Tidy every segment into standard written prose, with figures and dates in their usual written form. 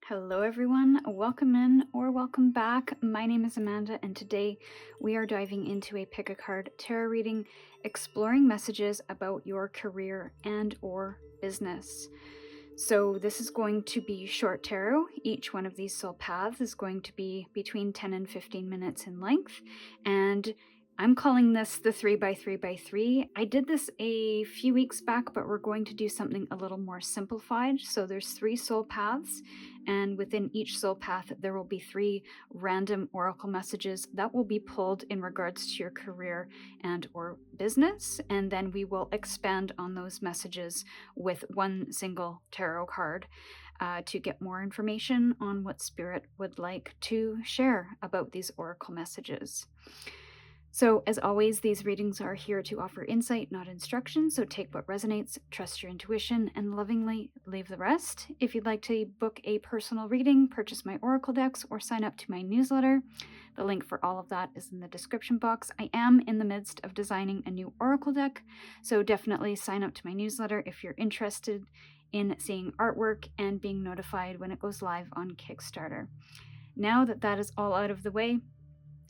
Hello everyone, welcome in or welcome back. My name is Amanda and today we are diving into a pick a card tarot reading, exploring messages about your career and or business. So this is going to be short tarot. Each one of these soul paths is going to be between 10 and 15 minutes in length, and I'm calling this the 3x3x3. I did this a few weeks back, but we're going to do something a little more simplified. So there's 3 soul paths, and within each soul path, there will be 3 random oracle messages that will be pulled in regards to your career and or business. And then we will expand on those messages with one single tarot card to get more information on what Spirit would like to share about these oracle messages. So, as always, these readings are here to offer insight, not instruction. So, take what resonates, trust your intuition, and lovingly leave the rest. If you'd like to book a personal reading, purchase my oracle decks, or sign up to my newsletter, the link for all of that is in the description box. I am in the midst of designing a new oracle deck, so definitely sign up to my newsletter if you're interested in seeing artwork and being notified when it goes live on Kickstarter. Now that that is all out of the way,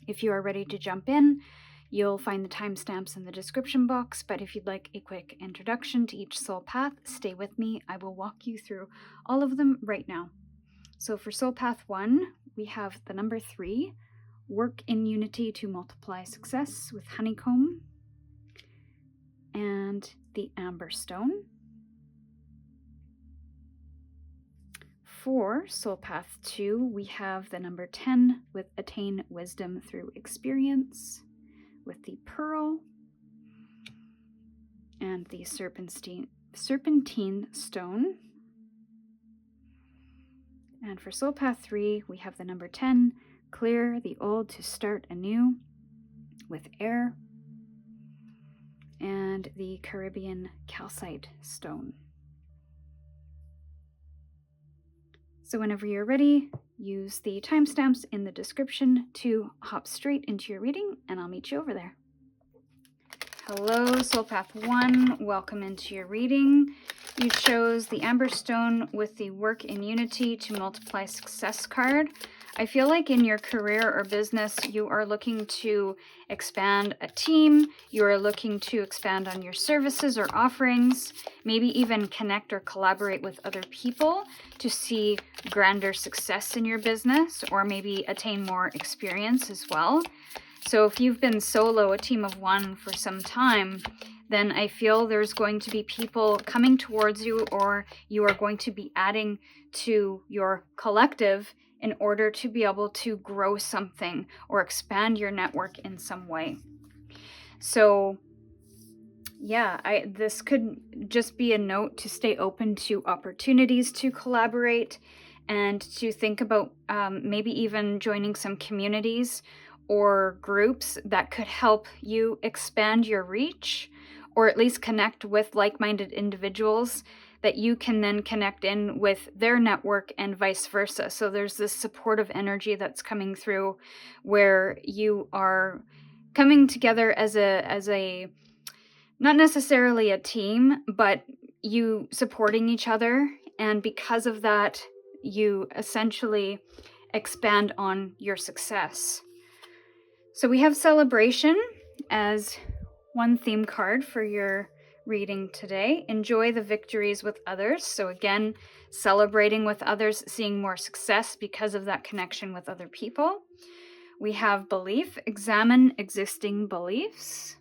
if you are ready to jump in, you'll find the timestamps in the description box, but if you'd like a quick introduction to each soul path, stay with me. I will walk you through all of them right now. So for soul path 1, we have the number 3, work in unity to multiply success with honeycomb, and the amber stone. For soul path 2, we have the number 10 with attain wisdom through experience with the pearl and the serpentine stone. And for soul path 3, we have the number 10, clear the old to start anew with air and the Caribbean calcite stone. So whenever you're ready, use the timestamps in the description to hop straight into your reading, and I'll meet you over there. Hello, Soul Path 1. Welcome into your reading. You chose the Amber Stone with the Work in Unity to Multiply Success card. I feel like in your career or business, you are looking to expand a team, you are looking to expand on your services or offerings, maybe even connect or collaborate with other people to see grander success in your business, or maybe attain more experience as well. So if you've been solo, a team of 1 for some time, then I feel there's going to be people coming towards you, or you are going to be adding to your collective in order to be able to grow something or expand your network in some way. So yeah, this could just be a note to stay open to opportunities to collaborate and to think about maybe even joining some communities or groups that could help you expand your reach, or at least connect with like-minded individuals that you can then connect in with their network and vice versa. So there's this supportive energy that's coming through where you are coming together as a not necessarily a team, but you supporting each other, and because of that, you essentially expand on your success. So we have celebration as one theme card for your reading today. Enjoy the victories with others. So again, celebrating with others, seeing more success because of that connection with other people. We have belief. Examine existing beliefs.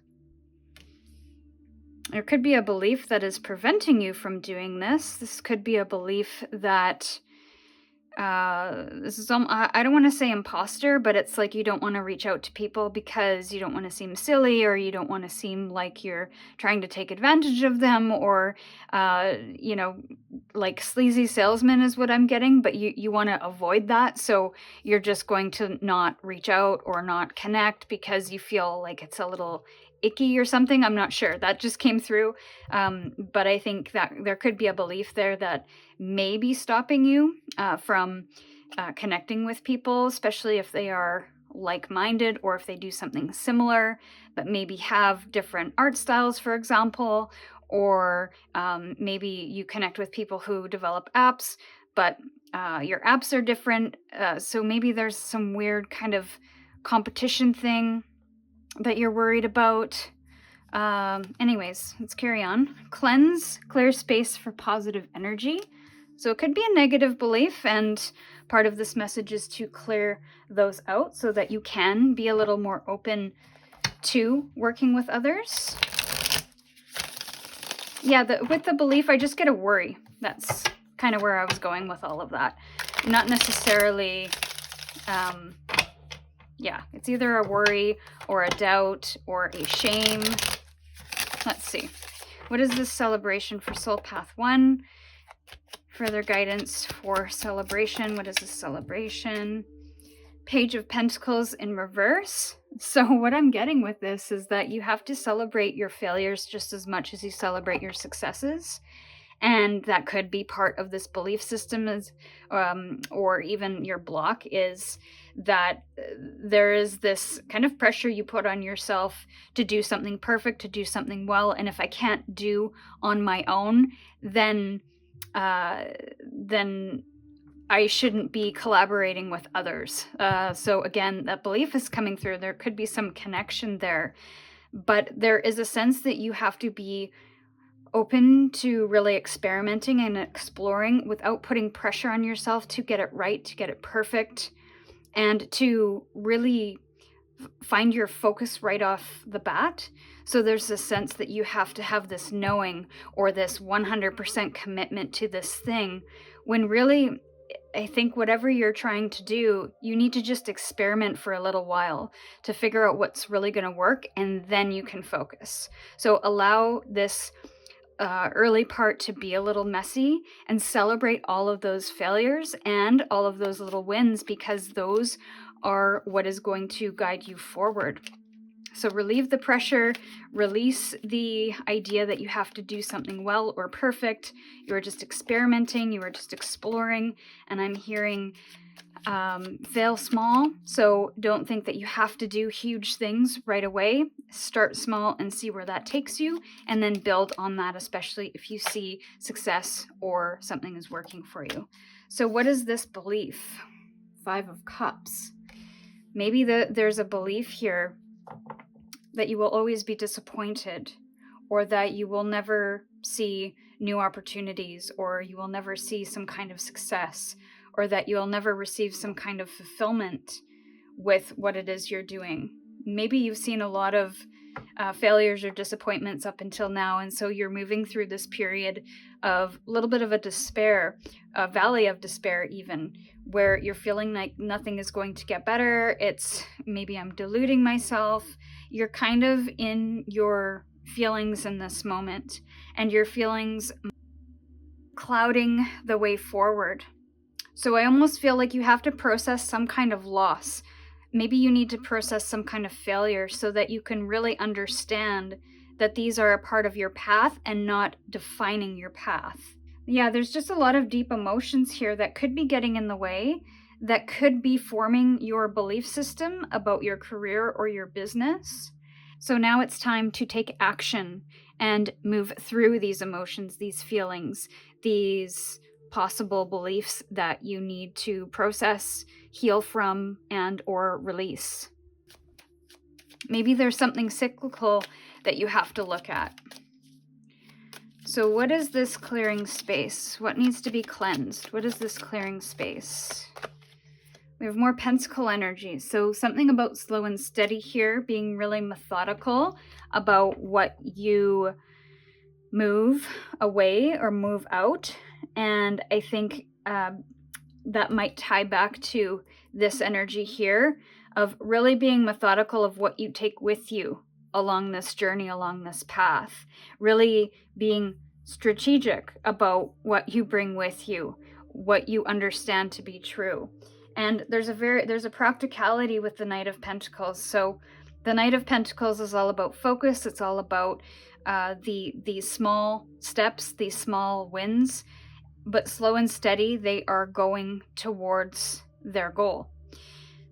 There could be a belief that is preventing you from doing this. This could be a belief that I don't want to say imposter, but it's like you don't want to reach out to people because you don't want to seem silly, or you don't want to seem like you're trying to take advantage of them, or like sleazy salesman is what I'm getting, but you want to avoid that. So you're just going to not reach out or not connect because you feel like it's a little icky or something. I'm not sure. That just came through. But I think that there could be a belief there that may be stopping you from connecting with people, especially if they are like-minded or if they do something similar, but maybe have different art styles, for example, or maybe you connect with people who develop apps, but Your apps are different. So maybe there's some weird kind of competition thing that you're worried about. Anyways, let's carry on. Cleanse, clear space for positive energy. So it could be a negative belief, and part of this message is to clear those out so that you can be a little more open to working with others. Yeah, with the belief, I just get a worry. That's kind of where I was going with all of that. Not necessarily, yeah, it's either a worry or a doubt or a shame. Let's see. What is this celebration for Soul Path 1? Further guidance for celebration. What is this celebration? Page of Pentacles in reverse. So what I'm getting with this is that you have to celebrate your failures just as much as you celebrate your successes. And that could be part of this belief system, is, or even your block, is that there is this kind of pressure you put on yourself to do something perfect, to do something well. And if I can't do on my own, then I shouldn't be collaborating with others. So again, that belief is coming through. There could be some connection there, but there is a sense that you have to be open to really experimenting and exploring without putting pressure on yourself to get it right, to get it perfect, and to really find your focus right off the bat. So there's a sense that you have to have this knowing or this 100% commitment to this thing, when really, I think whatever you're trying to do, you need to just experiment for a little while to figure out what's really going to work, and then you can focus. So allow this early part to be a little messy and celebrate all of those failures and all of those little wins, because those are what is going to guide you forward. So relieve the pressure, release the idea that you have to do something well or perfect. You are just experimenting, you are just exploring, and I'm hearing fail small. So don't think that you have to do huge things right away. Start small and see where that takes you, and then build on that, especially if you see success or something is working for you. So what is this belief? 5 of Cups. Maybe there's a belief here that you will always be disappointed, or that you will never see new opportunities, or you will never see some kind of success, or that you'll never receive some kind of fulfillment with what it is you're doing. Maybe you've seen a lot of failures or disappointments up until now, and so you're moving through this period of a little bit of a despair, a valley of despair even, where you're feeling like nothing is going to get better. It's maybe I'm deluding myself. You're kind of in your feelings in this moment, and your feelings clouding the way forward. So I almost feel like you have to process some kind of loss. Maybe you need to process some kind of failure so that you can really understand that these are a part of your path and not defining your path. Yeah, there's just a lot of deep emotions here that could be getting in the way, that could be forming your belief system about your career or your business. So now it's time to take action and move through these emotions, these feelings, these possible beliefs that you need to process, heal from, and or release. Maybe there's something cyclical that you have to look at. So what is this clearing space? What needs to be cleansed? What is this clearing space? We have more pentacle energy. So something about slow and steady here, being really methodical about what you move away or move out. And I think that might tie back to this energy here of really being methodical of what you take with you along this journey, along this path. Really being strategic about what you bring with you, what you understand to be true. And there's a practicality with the Knight of Pentacles. So the Knight of Pentacles is all about focus. It's all about these small steps, these small wins, but slow and steady, they are going towards their goal.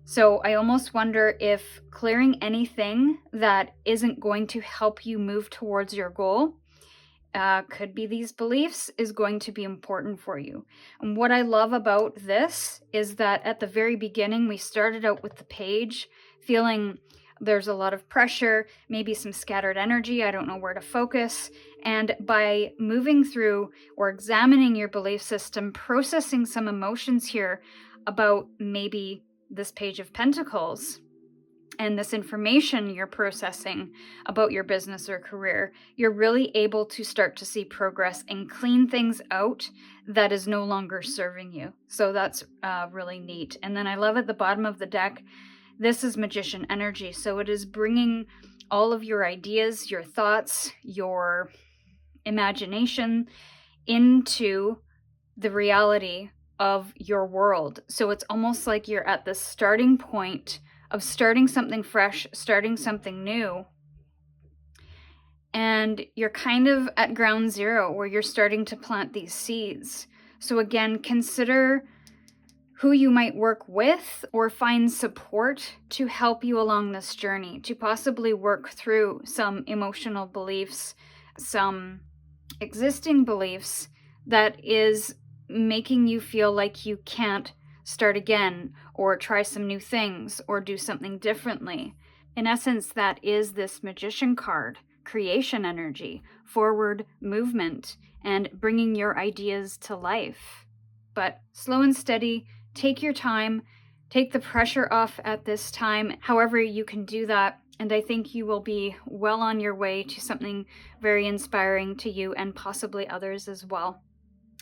So I almost wonder if clearing anything that isn't going to help you move towards your goal could be these beliefs, is going to be important for you. And what I love about this is that at the very beginning, we started out with the page feeling there's a lot of pressure, maybe some scattered energy, I don't know where to focus. And by moving through or examining your belief system, processing some emotions here about maybe this Page of Pentacles, and this information you're processing about your business or career, you're really able to start to see progress and clean things out that is no longer serving you. So that's really neat. And then I love at the bottom of the deck, this is Magician energy. So it is bringing all of your ideas, your thoughts, your imagination into the reality of your world. So it's almost like you're at the starting point of starting something fresh, starting something new. And you're kind of at ground zero where you're starting to plant these seeds. So again, consider who you might work with or find support to help you along this journey, to possibly work through some emotional beliefs, some existing beliefs that is making you feel like you can't start again or try some new things or do something differently. In essence, that is this Magician card, creation energy, forward movement, and bringing your ideas to life. But slow and steady, take your time, take the pressure off at this time, however you can do that. And I think you will be well on your way to something very inspiring to you and possibly others as well.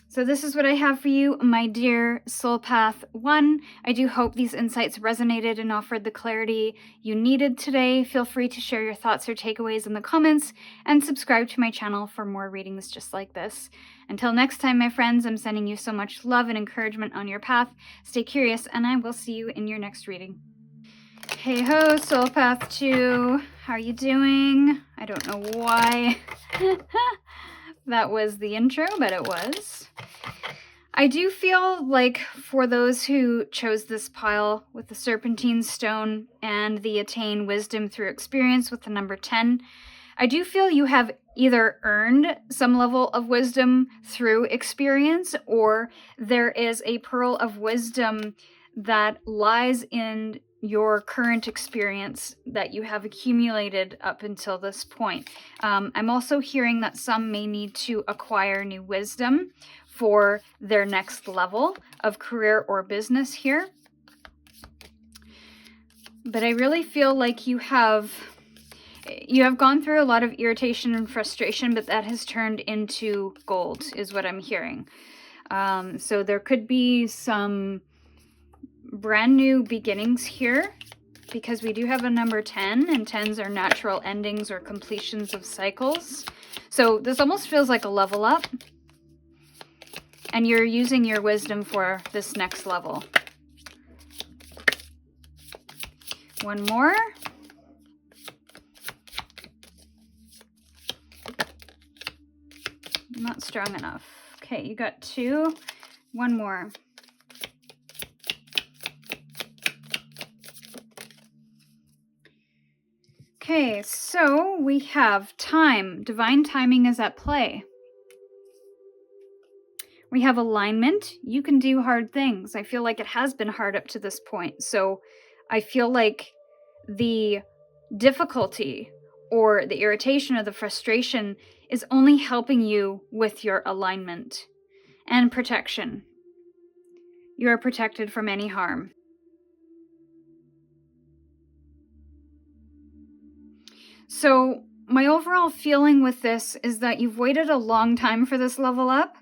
So this is what I have for you, my dear Soul Path 1. I do hope these insights resonated and offered the clarity you needed today. Feel free to share your thoughts or takeaways in the comments and subscribe to my channel for more readings just like this. Until next time, my friends, I'm sending you so much love and encouragement on your path. Stay curious, and I will see you in your next reading. Hey ho, Soul Path 2. How are you doing? I don't know why that was the intro, but it was. I do feel like for those who chose this pile with the Serpentine Stone and the Attain Wisdom through Experience with the number 10, I do feel you have either earned some level of wisdom through experience, or there is a pearl of wisdom that lies in your current experience that you have accumulated up until this point. I'm also hearing that some may need to acquire new wisdom for their next level of career or business here. But I really feel like you have gone through a lot of irritation and frustration, but that has turned into gold, is what I'm hearing. So there could be some brand new beginnings here, because we do have a number 10, and 10s are natural endings or completions of cycles. So this almost feels like a level up, and you're using your wisdom for this next level. One more. Not strong enough. Okay, you got 2. One more. Okay, so we have time. Divine timing is at play. We have alignment. You can do hard things. I feel like it has been hard up to this point. So I feel like the difficulty or the irritation or the frustration is only helping you with your alignment and protection. You are protected from any harm. So my overall feeling with this is that you've waited a long time for this level up,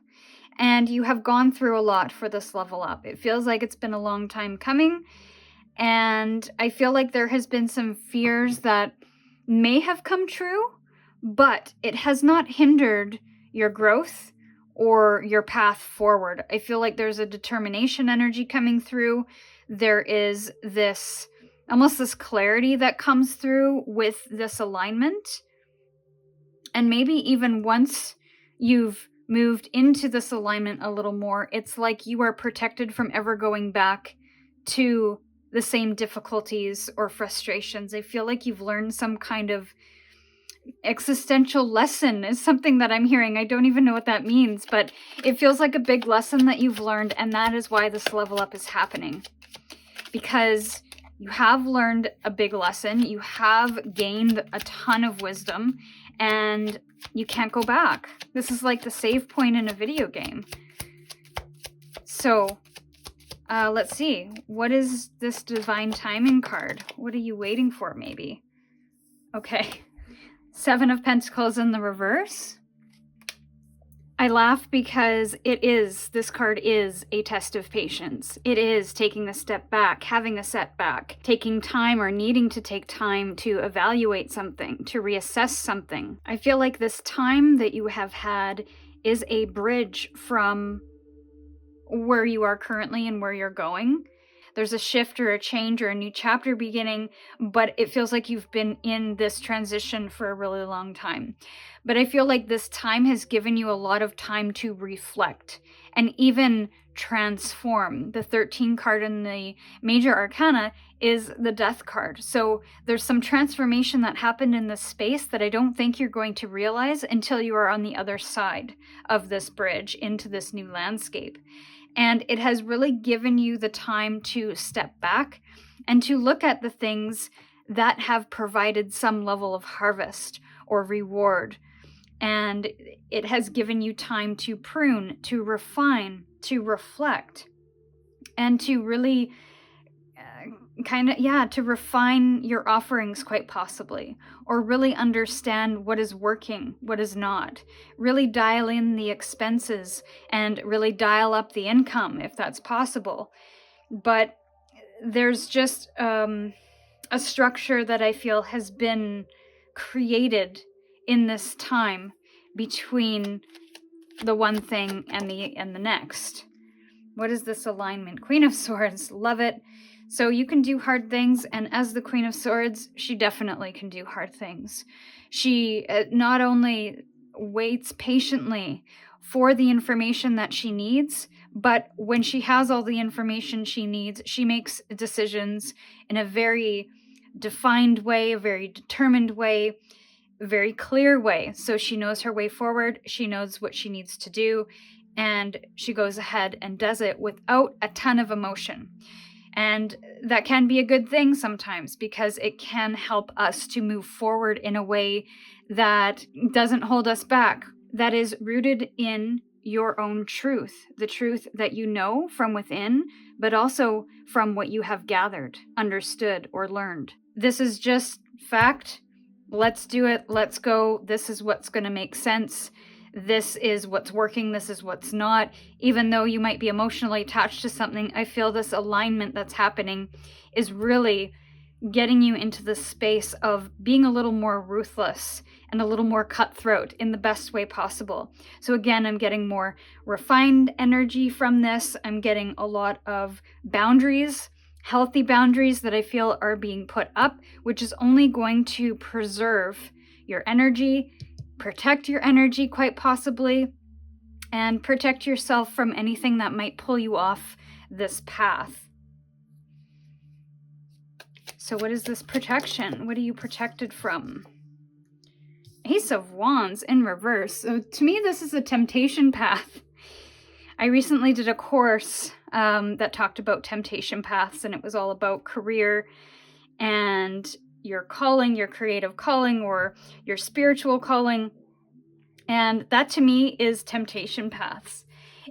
and you have gone through a lot for this level up. It feels like it's been a long time coming, and I feel like there has been some fears that may have come true, but it has not hindered your growth or your path forward. I feel like there's a determination energy coming through. There is this almost this clarity that comes through with this alignment. And maybe even once you've moved into this alignment a little more, it's like you are protected from ever going back to the same difficulties or frustrations. I feel like you've learned some kind of Existential lesson is something that I'm hearing. I don't even know what that means, but it feels like a big lesson that you've learned, and that is why this level up is happening. Because you have learned a big lesson, you have gained a ton of wisdom, and you can't go back. This is like the save point in a video game. So, let's see. What is this divine timing card? What are you waiting for, maybe? Okay. 7 of Pentacles in the reverse. I laugh because this card is a test of patience. It is taking a step back, having a setback, taking time or needing to take time to evaluate something, to reassess something. I feel like this time that you have had is a bridge from where you are currently and where you're going. There's a shift or a change or a new chapter beginning, but it feels like you've been in this transition for a really long time. But I feel like this time has given you a lot of time to reflect and even transform. The 13 card in the major arcana is the death card. So there's some transformation that happened in this space that I don't think you're going to realize until you are on the other side of this bridge into this new landscape. And it has really given you the time to step back and to look at the things that have provided some level of harvest or reward. And it has given you time to prune, to refine, to reflect, and to really to refine your offerings, quite possibly, or really understand what is working, what is not. Really dial in the expenses and really dial up the income if that's possible. But there's just a structure that I feel has been created in this time between the one thing and the next. What is this alignment? Queen of Swords, love it. So you can do hard things, and as the Queen of Swords, she definitely can do hard things. She not only waits patiently for the information that she needs, but when she has all the information she needs, she makes decisions in a very defined way, a very determined way, a very clear way. So she knows her way forward, she knows what she needs to do, and she goes ahead and does it without a ton of emotion. And that can be a good thing sometimes because it can help us to move forward in a way that doesn't hold us back, that is rooted in your own truth, the truth that you know from within, but also from what you have gathered, understood, or learned. This is just fact. Let's do it. Let's go. This is what's going to make sense. This is what's working, this is what's not. Even though you might be emotionally attached to something, I feel this alignment that's happening is really getting you into the space of being a little more ruthless and a little more cutthroat in the best way possible. So again, I'm getting more refined energy from this. I'm getting a lot of boundaries, healthy boundaries that I feel are being put up, which is only going to preserve your energy, protect your energy quite possibly, and protect yourself from anything that might pull you off this path. So what is this protection? What are you protected from? Ace of Wands in reverse. So to me, this is a temptation path. I recently did a course that talked about temptation paths, and it was all about career and your calling, your creative calling, or your spiritual calling. And that to me is temptation paths.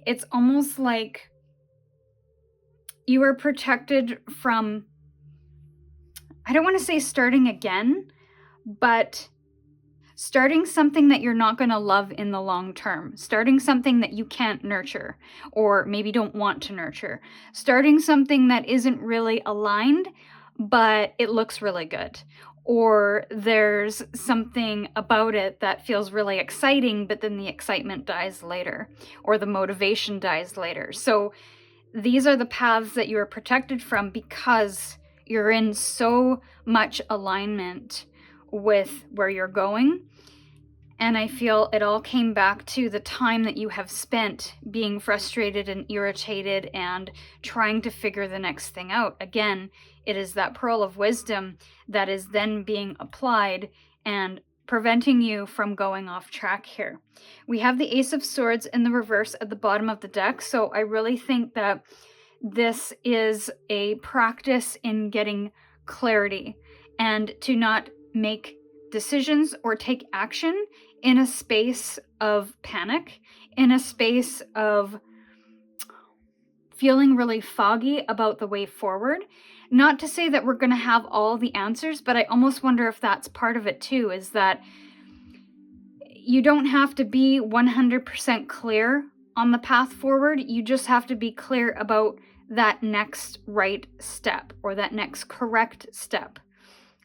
It's almost like you are protected from, I don't want to say starting again, but starting something that you're not going to love in the long term, starting something that you can't nurture or maybe don't want to nurture, starting something that isn't really aligned, but it looks really good. Or there's something about it that feels really exciting, but then the excitement dies later, or the motivation dies later. So these are the paths that you are protected from because you're in so much alignment with where you're going. And I feel it all came back to the time that you have spent being frustrated and irritated and trying to figure the next thing out. Again, it is that pearl of wisdom that is then being applied and preventing you from going off track here. We have the Ace of Swords in the reverse at the bottom of the deck, so I really think that this is a practice in getting clarity and to not make decisions or take action in a space of panic, in a space of feeling really foggy about the way forward. Not to say that we're going to have all the answers, but I almost wonder if that's part of it too, is that you don't have to be 100% clear on the path forward. You just have to be clear about that next right step or that next correct step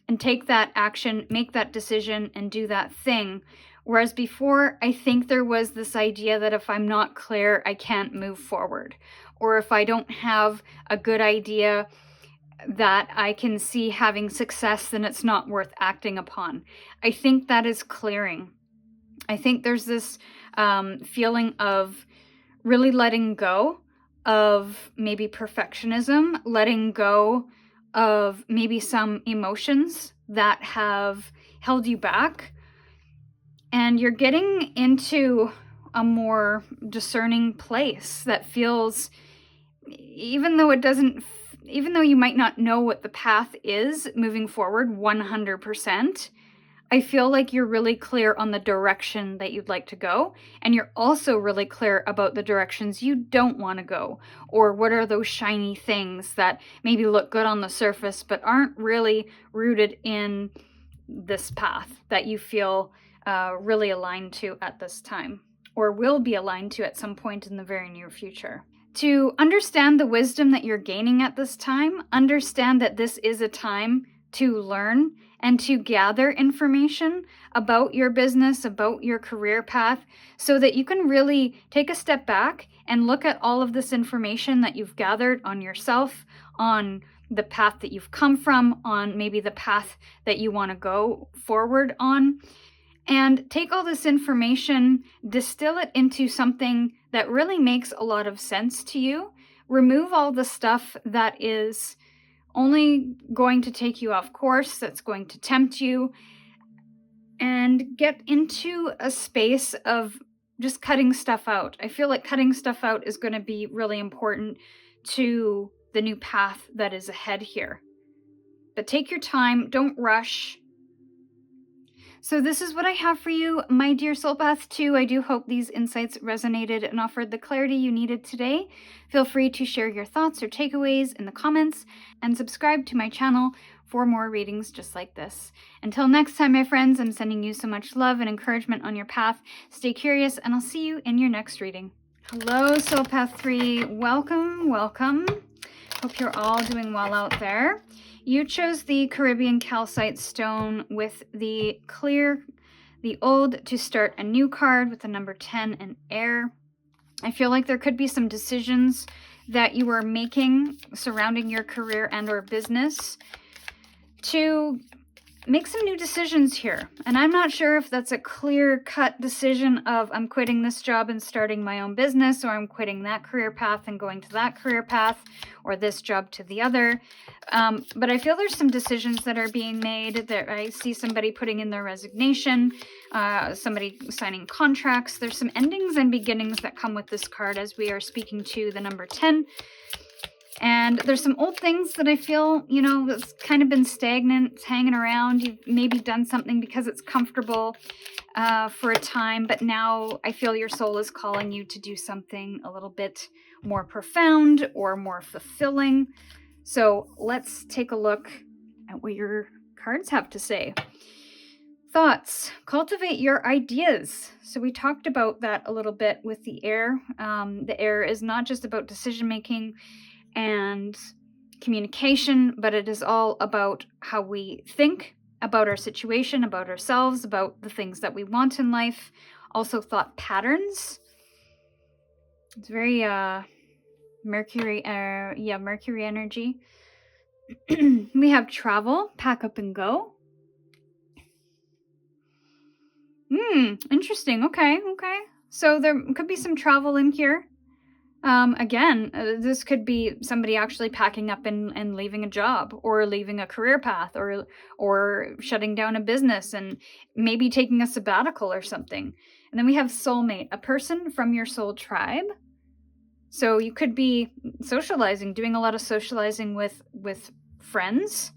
and take that action, make that decision, and do that thing. Whereas before, I think there was this idea that if I'm not clear, I can't move forward. Or if I don't have a good idea that I can see having success, then it's not worth acting upon. I think that is clearing. I think there's this feeling of really letting go of maybe perfectionism, letting go of maybe some emotions that have held you back. And you're getting into a more discerning place that feels, even though you might not know what the path is moving forward 100%, I feel like you're really clear on the direction that you'd like to go, and you're also really clear about the directions you don't want to go, or what are those shiny things that maybe look good on the surface but aren't really rooted in this path that you feel really aligned to at this time, or will be aligned to at some point in the very near future. To understand the wisdom that you're gaining at this time, understand that this is a time to learn and to gather information about your business, about your career path, so that you can really take a step back and look at all of this information that you've gathered on yourself, on the path that you've come from, on maybe the path that you want to go forward on, and take all this information, distill it into something that really makes a lot of sense to you. Remove all the stuff that is only going to take you off course, that's going to tempt you, and get into a space of just cutting stuff out. I feel like cutting stuff out is going to be really important to the new path that is ahead here. But take your time, don't rush. So this is what I have for you, my dear Soul Path 2. I do hope these insights resonated and offered the clarity you needed today. Feel free to share your thoughts or takeaways in the comments and subscribe to my channel for more readings just like this. Until next time, my friends, I'm sending you so much love and encouragement on your path. Stay curious, and I'll see you in your next reading. Hello, Soul Path 3. Welcome, welcome. Hope you're all doing well out there. You chose the Caribbean calcite stone with the clear, the old to start a new card with the number 10 and air. I feel like there could be some decisions that you are making surrounding your career and or business to make some new decisions here. And I'm not sure if that's a clear-cut decision of I'm quitting this job and starting my own business, or I'm quitting that career path and going to that career path, or this job to the other. But I feel there's some decisions that are being made. There, I see somebody putting in their resignation, somebody signing contracts. There's some endings and beginnings that come with this card as we are speaking to the number 10. And there's some old things that I feel, that's kind of been stagnant, it's hanging around. You've maybe done something because it's comfortable for a time, but now I feel your soul is calling you to do something a little bit more profound or more fulfilling. So let's take a look at what your cards have to say. Thoughts. Cultivate your ideas. So we talked about that a little bit with the air. The air is not just about decision making and communication, but it is all about how we think about our situation, about ourselves, about the things that we want in life. Also thought patterns. It's very Mercury energy. We have travel, pack up and go. Interesting. Okay. So there could be some travel in here. Again, this could be somebody actually packing up and leaving a job, or leaving a career path, or shutting down a business and maybe taking a sabbatical or something. And then we have soulmate, a person from your soul tribe. So you could be socializing, doing a lot of socializing with friends.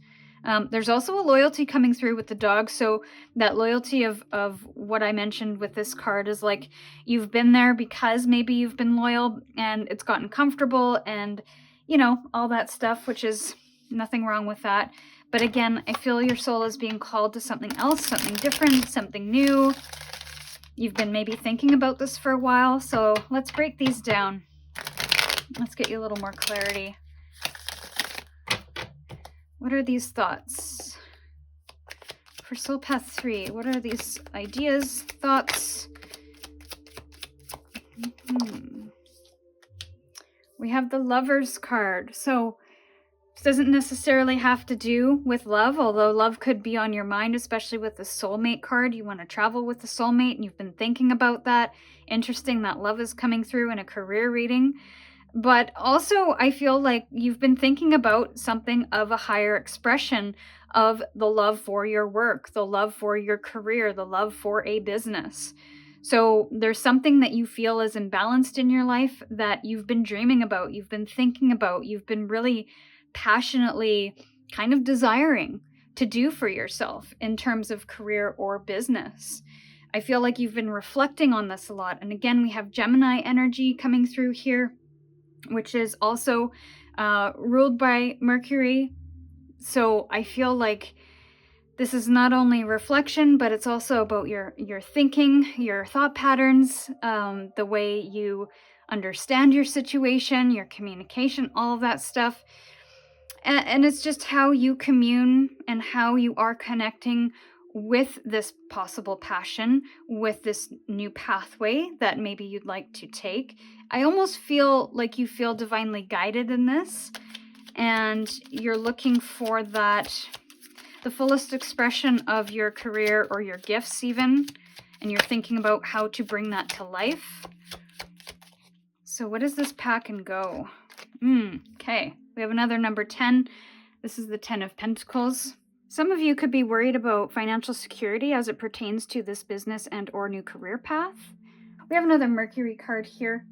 There's also a loyalty coming through with the dog. So that loyalty of what I mentioned with this card is like, you've been there because maybe you've been loyal and it's gotten comfortable and, you know, all that stuff, which is nothing wrong with that. But again, I feel your soul is being called to something else, something different, something new. You've been maybe thinking about this for a while. So let's break these down. Let's get you a little more clarity. What are these thoughts? For Soul Path 3, what are these ideas, thoughts? We have the Lovers card. So this doesn't necessarily have to do with love, although love could be on your mind, especially with the soulmate card. You want to travel with the soulmate and you've been thinking about that. Interesting that love is coming through in a career reading. But also, I feel like you've been thinking about something of a higher expression of the love for your work, the love for your career, the love for a business. So there's something that you feel is imbalanced in your life that you've been dreaming about, you've been thinking about, you've been really passionately kind of desiring to do for yourself in terms of career or business. I feel like you've been reflecting on this a lot. And again, we have Gemini energy coming through here, which is also ruled by Mercury. So I feel like this is not only reflection, but it's also about your thinking, your thought patterns, the way you understand your situation, your communication, all of that stuff. And it's just how you commune and how you are connecting with this possible passion, with this new pathway that maybe you'd like to take. I almost feel like you feel divinely guided in this, and you're looking for that, the fullest expression of your career or your gifts even, and you're thinking about how to bring that to life. So what is this pack and go? Okay, we have another number 10. This is the 10 of Pentacles. Some of you could be worried about financial security as it pertains to this business and or new career path. We have another Mercury card here.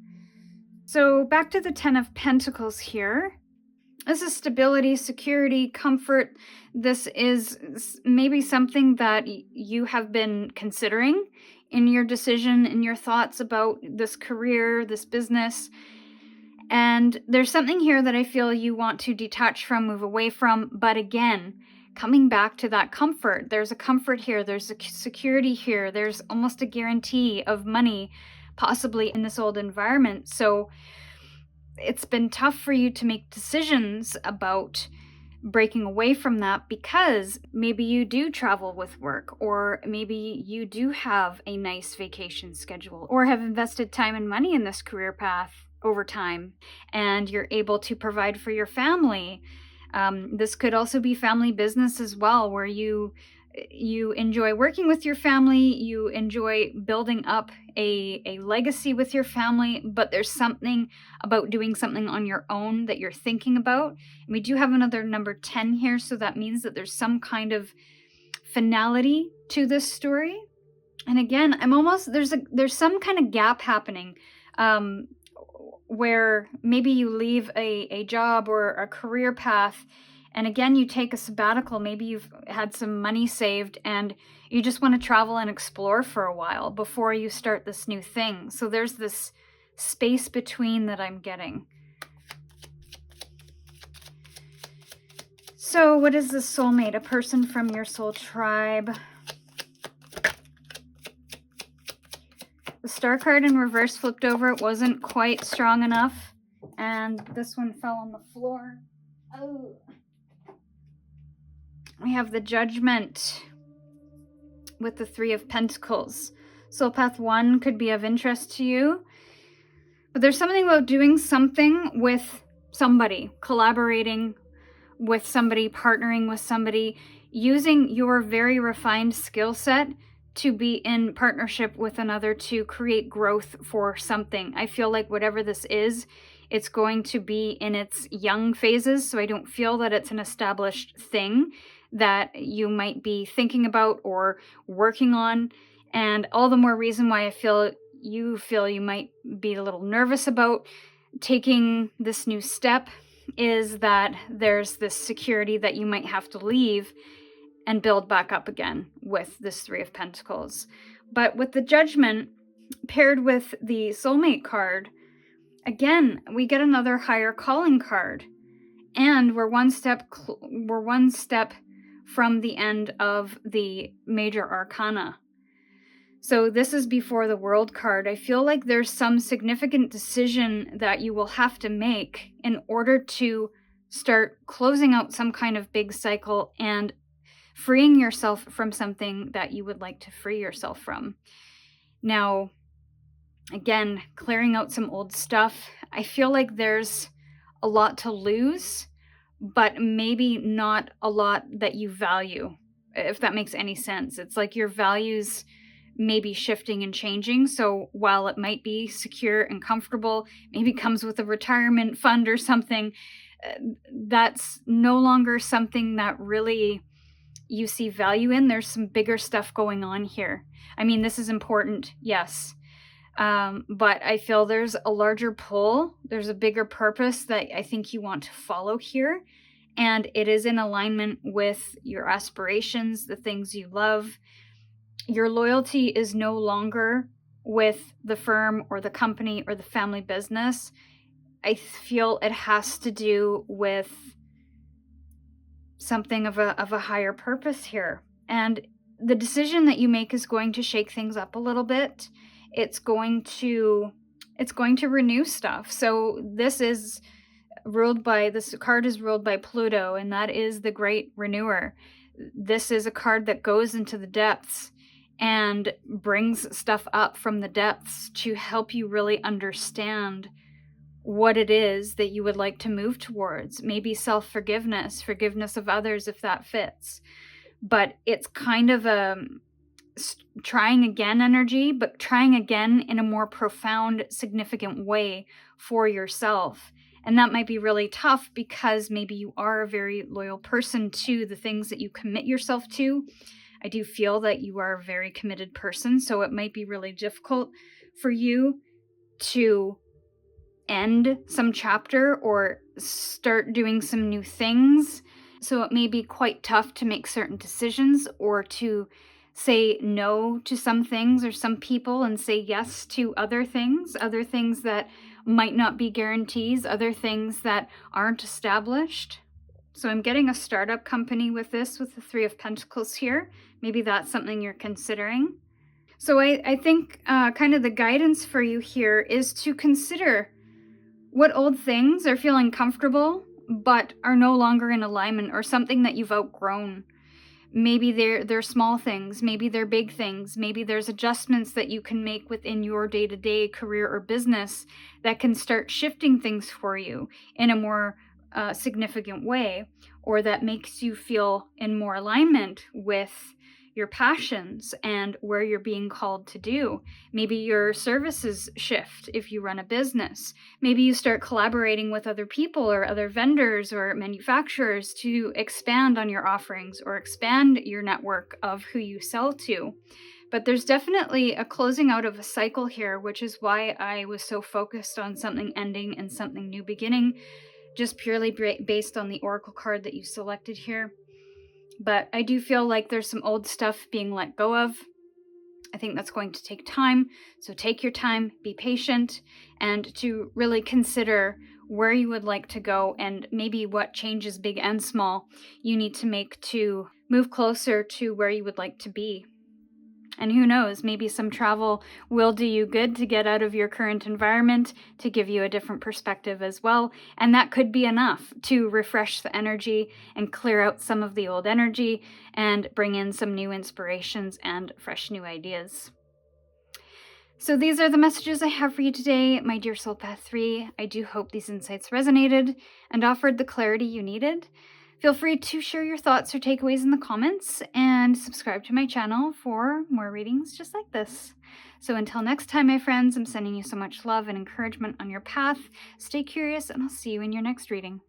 So back to the 10 of Pentacles here. This is stability, security, comfort. This is maybe something that you have been considering in your decision, in your thoughts about this career, this business. And there's something here that I feel you want to detach from, move away from. But again, coming back to that comfort, there's a comfort here, there's a security here, there's almost a guarantee of money, possibly in this old environment. So it's been tough for you to make decisions about breaking away from that, because maybe you do travel with work, or maybe you do have a nice vacation schedule, or have invested time and money in this career path over time, and you're able to provide for your family. This could also be family business as well, where you enjoy working with your family, you enjoy building up a legacy with your family, but there's something about doing something on your own that you're thinking about. And we do have another number 10 here, so that means that there's some kind of finality to this story. And again, there's some kind of gap happening, where maybe you leave a job or a career path, and again, you take a sabbatical. Maybe you've had some money saved and you just want to travel and explore for a while before you start this new thing. So there's this space between that I'm getting. So what is the soulmate? A person from your soul tribe. The star card in reverse flipped over. It wasn't quite strong enough. And this one fell on the floor. Oh. We have the Judgment with the 3 of Pentacles. Soul Path 1 could be of interest to you. But there's something about doing something with somebody, collaborating with somebody, partnering with somebody, using your very refined skill set to be in partnership with another to create growth for something. I feel like whatever this is, it's going to be in its young phases, so I don't feel that it's an established thing that you might be thinking about or working on. And all the more reason why I feel you might be a little nervous about taking this new step is that there's this security that you might have to leave and build back up again with this Three of Pentacles. But with the Judgment paired with the Soulmate card, again, we get another higher calling card. And we're one step from the end of the major arcana. So this is before the World card. I feel like there's some significant decision that you will have to make in order to start closing out some kind of big cycle and freeing yourself from something that you would like to free yourself from. Now, again, clearing out some old stuff. I feel like there's a lot to lose, but maybe not a lot that you value, if that makes any sense. It's like your values may be shifting and changing. So while it might be secure and comfortable, maybe comes with a retirement fund or something, that's no longer something that really you see value in. There's some bigger stuff going on here. I mean, this is important, yes. But I feel there's a larger pull. There's a bigger purpose that I think you want to follow here. And it is in alignment with your aspirations, the things you love. Your loyalty is no longer with the firm or the company or the family business. I feel it has to do with something of a higher purpose here. And the decision that you make is going to shake things up a little bit. It's going to renew stuff. So this card is ruled by Pluto, and that is the great renewer. This is a card that goes into the depths and brings stuff up from the depths to help you really understand what it is that you would like to move towards. Maybe self-forgiveness, forgiveness of others if that fits. But it's kind of a trying again energy, but trying again in a more profound, significant way for yourself. And that might be really tough because maybe you are a very loyal person to the things that you commit yourself to. I do feel that you are a very committed person, so it might be really difficult for you to end some chapter or start doing some new things. So it may be quite tough to make certain decisions or to say no to some things or some people and say yes to other things that might not be guarantees, other things that aren't established. So I'm getting a startup company with this, with the Three of Pentacles here. Maybe that's something you're considering. So I think kind of the guidance for you here is to consider what old things are feeling comfortable but are no longer in alignment, or something that you've outgrown. Maybe they're small things, maybe they're big things, maybe there's adjustments that you can make within your day-to-day career or business that can start shifting things for you in a more significant way, or that makes you feel in more alignment with your passions and where you're being called to do. Maybe your services shift if you run a business. Maybe you start collaborating with other people or other vendors or manufacturers to expand on your offerings or expand your network of who you sell to. But there's definitely a closing out of a cycle here, which is why I was so focused on something ending and something new beginning, just purely based on the Oracle card that you selected here. But I do feel like there's some old stuff being let go of. I think that's going to take time. So take your time, be patient, and to really consider where you would like to go and maybe what changes, big and small, you need to make to move closer to where you would like to be. And who knows, maybe some travel will do you good to get out of your current environment, to give you a different perspective as well. And that could be enough to refresh the energy and clear out some of the old energy and bring in some new inspirations and fresh new ideas. So these are the messages I have for you today, my dear Soul Path 3. I do hope these insights resonated and offered the clarity you needed. Feel free to share your thoughts or takeaways in the comments and subscribe to my channel for more readings just like this. So until next time, my friends, I'm sending you so much love and encouragement on your path. Stay curious, and I'll see you in your next reading.